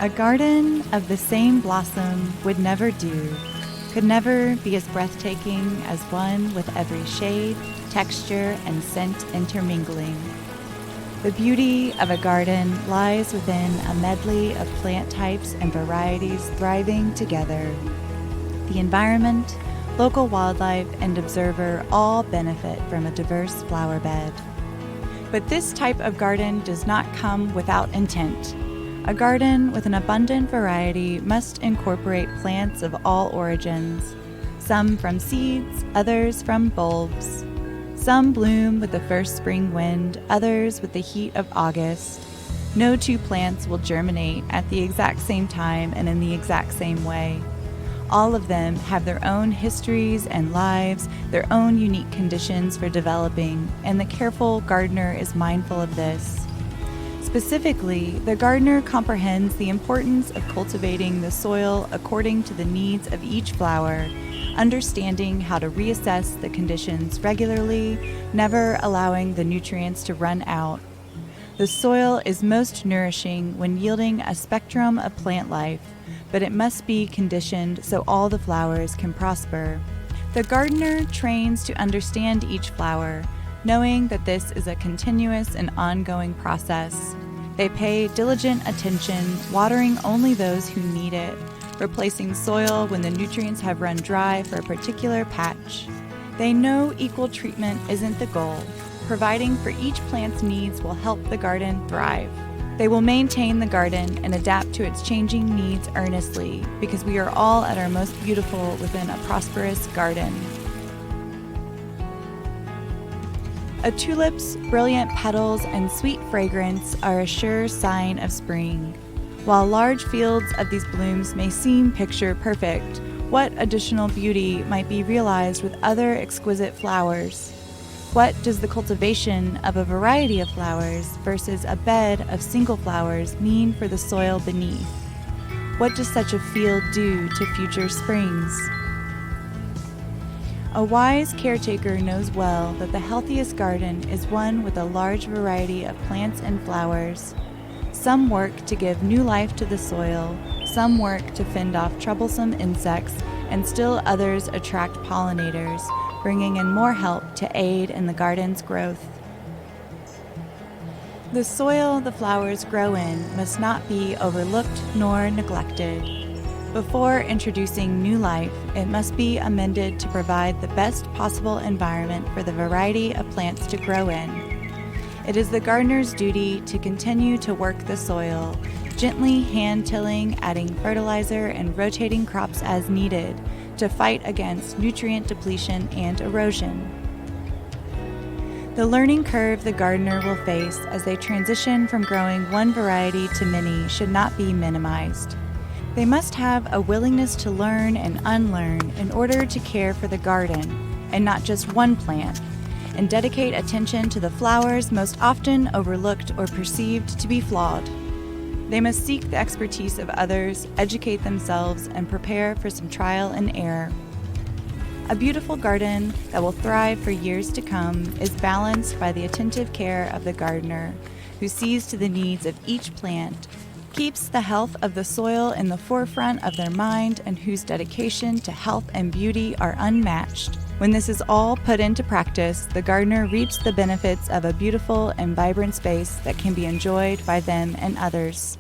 A garden of the same blossom would never do, could never be as breathtaking as one with every shade, texture, and scent intermingling. The beauty of a garden lies within a medley of plant types and varieties thriving together. The environment, local wildlife, and observer all benefit from a diverse flower bed. But this type of garden does not come without intent. A garden with an abundant variety must incorporate plants of all origins, some from seeds, others from bulbs. Some bloom with the first spring wind, others with the heat of August. No two plants will germinate at the exact same time and in the exact same way. All of them have their own histories and lives, their own unique conditions for developing, and the careful gardener is mindful of this. Specifically, the gardener comprehends the importance of cultivating the soil according to the needs of each flower, understanding how to reassess the conditions regularly, never allowing the nutrients to run out. The soil is most nourishing when yielding a spectrum of plant life, but it must be conditioned so all the flowers can prosper. The gardener trains to understand each flower, knowing that this is a continuous and ongoing process. They pay diligent attention, watering only those who need it, replacing soil when the nutrients have run dry for a particular patch. They know equal treatment isn't the goal. Providing for each plant's needs will help the garden thrive. They will maintain the garden and adapt to its changing needs earnestly, because we are all at our most beautiful within a prosperous garden. A tulip's brilliant petals and sweet fragrance are a sure sign of spring. While large fields of these blooms may seem picture perfect, what additional beauty might be realized with other exquisite flowers? What does the cultivation of a variety of flowers versus a bed of single flowers mean for the soil beneath? What does such a field do to future springs? A wise caretaker knows well that the healthiest garden is one with a large variety of plants and flowers. Some work to give new life to the soil, some work to fend off troublesome insects, and still others attract pollinators, bringing in more help to aid in the garden's growth. The soil the flowers grow in must not be overlooked nor neglected. Before introducing new life, it must be amended to provide the best possible environment for the variety of plants to grow in. It is the gardener's duty to continue to work the soil, gently hand-tilling, adding fertilizer, and rotating crops as needed to fight against nutrient depletion and erosion. The learning curve the gardener will face as they transition from growing one variety to many should not be minimized. They must have a willingness to learn and unlearn in order to care for the garden, and not just one plant, and dedicate attention to the flowers most often overlooked or perceived to be flawed. They must seek the expertise of others, educate themselves, and prepare for some trial and error. A beautiful garden that will thrive for years to come is balanced by the attentive care of the gardener, who sees to the needs of each plant, keeps the health of the soil in the forefront of their mind, and whose dedication to health and beauty are unmatched. When this is all put into practice, the gardener reaps the benefits of a beautiful and vibrant space that can be enjoyed by them and others.